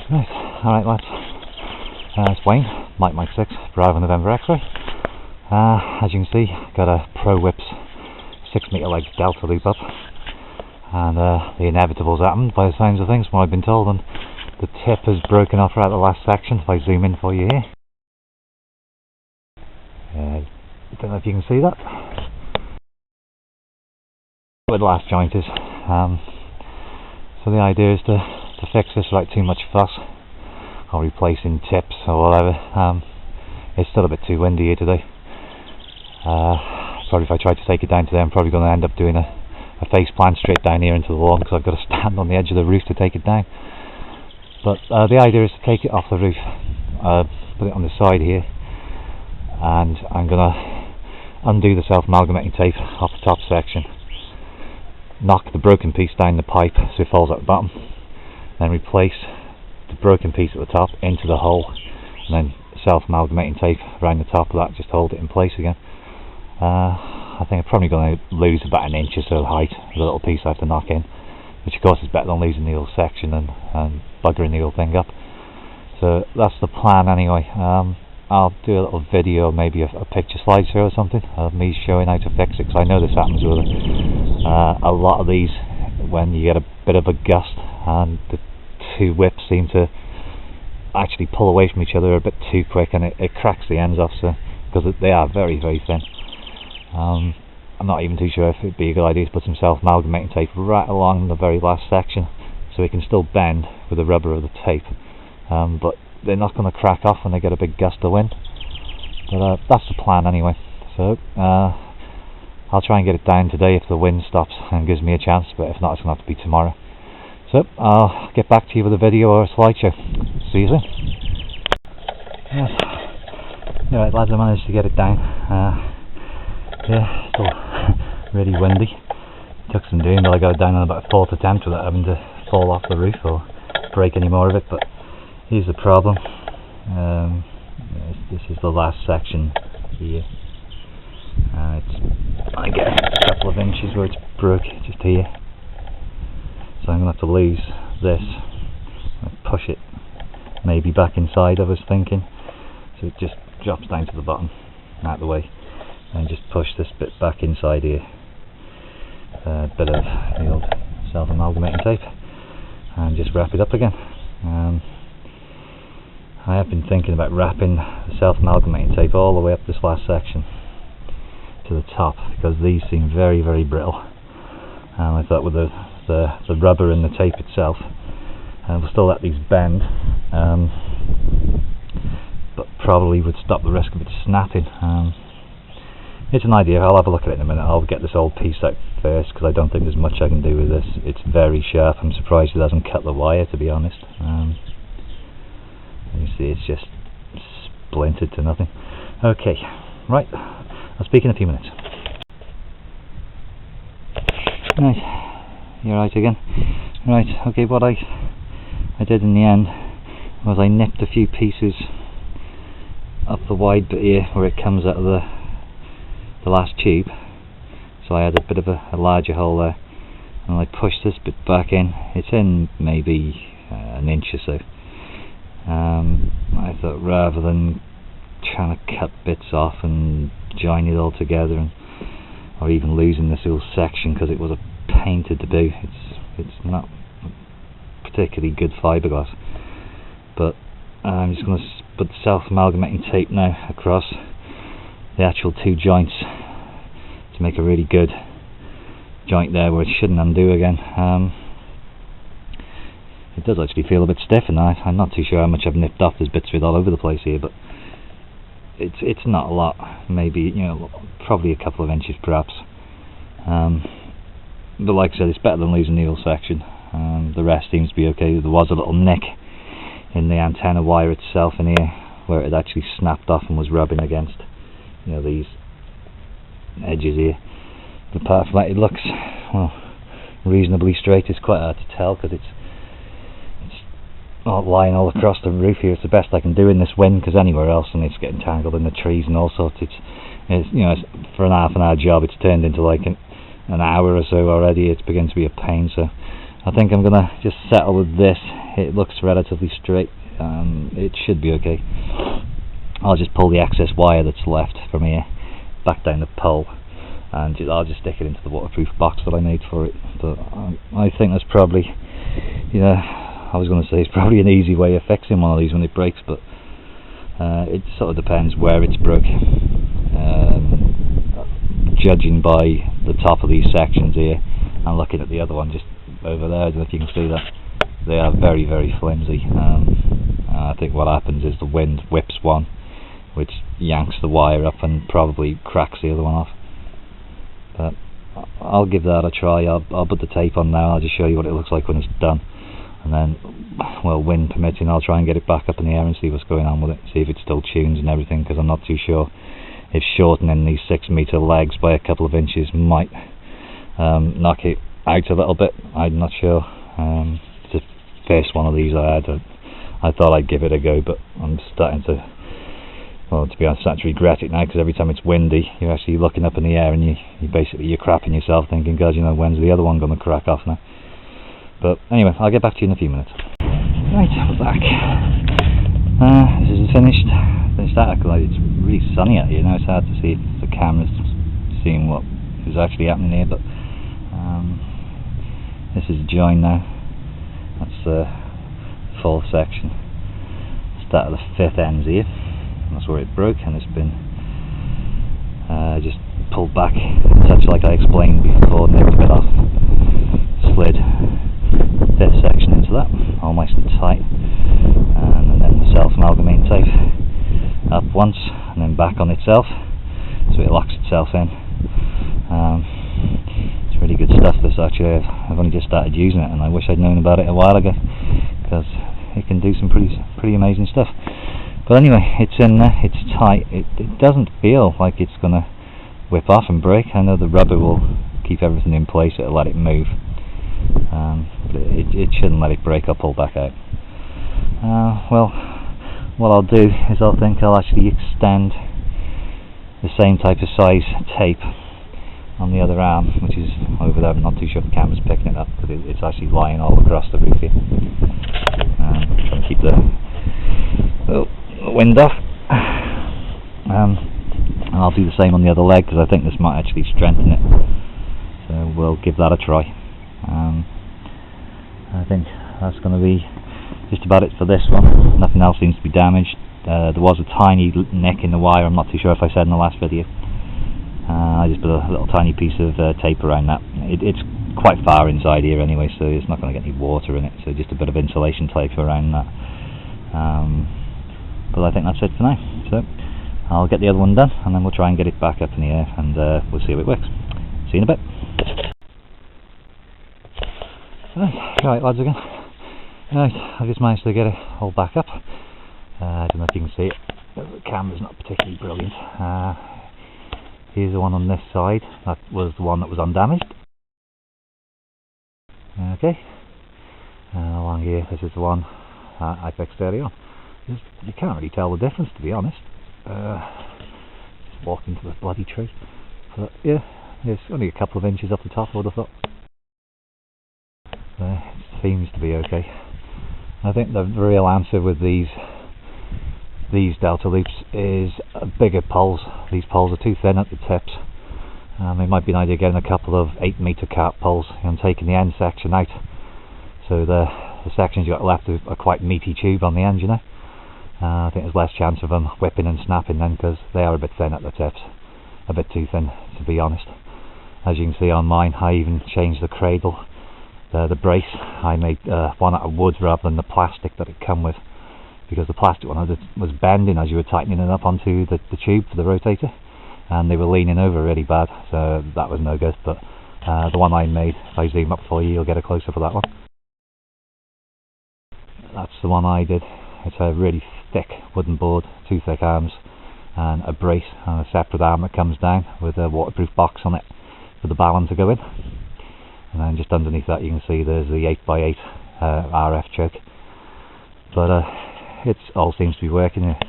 Right, alright lads, it's Wayne, Mike 6, Bravo November X-ray. As you can see, got a Pro Whips 6 metre legs delta loop up, and the inevitable's happened by the sounds of things from what I've been told, and the tip has broken off right at the last section. If I zoom in for you here, I don't know if you can see that, where the last joint is. So the idea is to fix this without too much fuss or replacing tips or whatever. It's still a bit too windy here today. Probably if I tried to take it down today, I'm probably going to end up doing a face plant straight down here into the lawn, because I've got to stand on the edge of the roof to take it down. But the idea is to take it off the roof, put it on the side here, and I'm going to undo the self-amalgamating tape off the top section, knock the broken piece down the pipe so it falls at the bottom, then replace the broken piece at the top into the hole, and then self-amalgamating tape around the top of that, just hold it in place again. I think I'm probably going to lose about an inch or so of height, the little piece I have to knock in, which of course is better than losing the whole section and buggering the whole thing up. So that's the plan anyway. I'll do a little video, maybe a picture slideshow or something of me showing how to fix it, because I know this happens with a lot of these when you get a bit of a gust and the two whips seem to actually pull away from each other a bit too quick, and it cracks the ends off, so because they are very thin. I'm not even too sure if it'd be a good idea to put some self-amalgamating tape right along the very last section so it can still bend with the rubber of the tape, but they're not going to crack off when they get a big gust of wind. But that's the plan anyway. So I'll try and get it down today if the wind stops and gives me a chance, but if not, it's going to have to be tomorrow. So I'll get back to you with a video or a slideshow. See you soon. Yes. Alright lads, I managed to get it down. Yeah, still really windy. Took some doing, but I got it down on about a 4th attempt without having to fall off the roof or break any more of it. But here's the problem. This is the last section here. I guess a couple of inches where it's broke, just here. So I'm going to have to lose this, push it maybe back inside, I was thinking, so it just drops down to the bottom, out of the way, and just push this bit back inside here, a bit of the old self-amalgamating tape, and just wrap it up again. I have been thinking about wrapping the self-amalgamating tape all the way up this last section to the top, because these seem very brittle, and I thought with the rubber and the tape itself, we'll still let these bend, but probably would stop the risk of it snapping. It's an idea. I'll have a look at it in a minute. I'll get this old piece out first, because I don't think there's much I can do with this. It's very sharp. I'm surprised it hasn't cut the wire, to be honest. You see, it's just splintered to nothing. Okay, right, I'll speak in a few minutes. Right, you're right again. Right, okay, what I did in the end was I nipped a few pieces up the wide bit here where it comes out of the last tube, so I had a bit of a larger hole there, and I pushed this bit back in. It's in maybe an inch or so. I thought, rather than trying to cut bits off and join it all together, or even losing this whole section, because it was a pain to do. It's not particularly good fiberglass, but I'm just going to put the self-amalgamating tape now across the actual two joints to make a really good joint there where it shouldn't undo again. It does actually feel a bit stiff, and I'm not too sure how much I've nipped off. There's bits of it all over the place here, but it's not a lot. Maybe, probably a couple of inches perhaps. But like I said, it's better than losing the whole section. The rest seems to be okay. There was a little nick in the antenna wire itself in here where it actually snapped off and was rubbing against these edges here. But apart from that, it looks, well, reasonably straight. It's quite hard to tell because it's not lying all across the roof here. It's the best I can do in this wind, because anywhere else and it's getting tangled in the trees and all sorts. It's for an half an hour job, it's turned into like an hour or so already. It's beginning to be a pain, so I think I'm gonna just settle with this. It looks relatively straight. It should be okay. I'll just pull the excess wire that's left from here back down the pole, and I'll just stick it into the waterproof box that I made for it. But I think that's probably, I was going to say it's probably an easy way of fixing one of these when it breaks, but it sort of depends where it's broke. Judging by the top of these sections here and looking at the other one just over there, I don't know if you can see that, they are very, very flimsy. I think what happens is the wind whips one, which yanks the wire up and probably cracks the other one off. But I'll give that a try. I'll put the tape on now. I'll just show you what it looks like when it's done, and then, well, wind permitting, I'll try and get it back up in the air and see what's going on with it, see if it still tunes and everything, because I'm not too sure if shortening these 6 metre legs by a couple of inches might knock it out a little bit. I'm not sure. It's the first one of these I had. I thought I'd give it a go, but I'm starting to, well, to be honest, I'm starting to regret it now, because every time it's windy you're actually looking up in the air and you're crapping yourself thinking, God, when's the other one going to crack off now? But anyway, I'll get back to you in a few minutes. Right, we're back. This is finished article. It's really sunny out here now. It's hard to see if the camera's seeing what is actually happening here, but this is a join now. That's the full section. Start of the 5th ends here. That's where it broke, and it's been just pulled back a touch like I explained before, nipped a bit off, slid 5th section into that, all nice and tight, and then the self-amalgamating tape up once and then back on itself so it locks itself in. It's really good stuff, this, actually. I've only just started using it and I wish I'd known about it a while ago, because it can do some pretty amazing stuff. But anyway, it's in there, it's tight. It doesn't feel like it's going to whip off and break. I know the rubber will keep everything in place, it'll let it move, but it shouldn't let it break or pull back out. Well, what I'll do is I'll actually extend the same type of size tape on the other arm, which is over there. I'm not too sure if the camera's picking it up, but it's actually lying all across the roof here. Trying to keep the wind off. And I'll do the same on the other leg, because I think this might actually strengthen it. So we'll give that a try. I think that's going to be just about it for this one. Nothing else seems to be damaged. There was a tiny nick in the wire. I'm not too sure if I said in the last video. I just put a little tiny piece of tape around that. It's quite far inside here anyway, so it's not going to get any water in it, so just a bit of insulation tape around that. But I think that's it for now. So I'll get the other one done and then we'll try and get it back up in the air, and we'll see how it works. See you in a bit. Right, lads, again. Right, I just managed to get it all back up. I don't know if you can see it, the camera's not particularly brilliant. Here's the one on this side. That was the one that was undamaged. Okay. Along here, this is the one I fixed earlier on. You can't really tell the difference, to be honest. Just walk into the bloody tree. But yeah, it's only a couple of inches off the top, I would have thought. It seems to be okay. I think the real answer with these delta loops is bigger poles. These poles are too thin at the tips. It might be an idea getting a couple of 8 metre carp poles and taking the end section out, so the sections you've got left are quite meaty tube on the end, I think there's less chance of them whipping and snapping then, because they are a bit thin at the tips, a bit too thin, to be honest. As you can see on mine, I even changed the cradle, the brace. I made one out of wood rather than the plastic that it come with, because the plastic one was bending as you were tightening it up onto the tube for the rotator, and they were leaning over really bad, so that was no good. But the one I made, if I zoom up for you, you'll get a close-up of that one. That's the one I did. It's a really thick wooden board, 2 thick arms, and a brace, and a separate arm that comes down with a waterproof box on it for the ballon to go in. And then just underneath that you can see there's the 8x8 RF choke. But it all seems to be working here.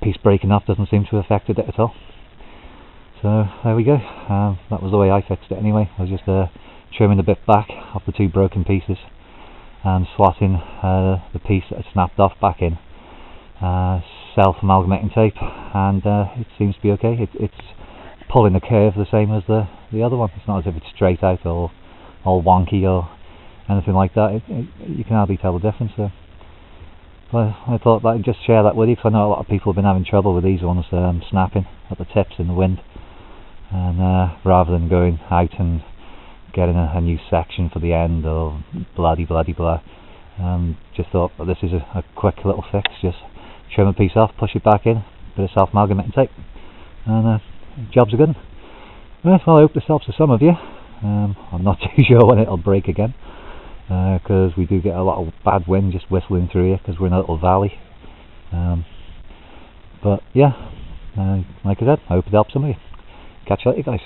Piece breaking off doesn't seem to have affected it at all. So there we go. That was the way I fixed it anyway. I was just trimming the bit back off the 2 broken pieces and slotting the piece that had snapped off back in, self-amalgamating tape, and it seems to be okay. It's pulling the curve the same as the other one. It's not as if it's straight out or all wonky or anything like that. You can hardly tell the difference there. Well, I thought that I'd just share that with you, because I know a lot of people have been having trouble with these ones snapping at the tips in the wind, and rather than going out and getting a new section for the end or blah, just thought that this is a quick little fix. Just trim a piece off, push it back in, bit of self-amalgamating tape, and jobs are good. Well, I hope this helps to some of you. I'm not too sure when it'll break again, because we do get a lot of bad wind just whistling through here because we're in a little valley. But yeah, like I said, I hope it helps some of you. Catch you later, guys.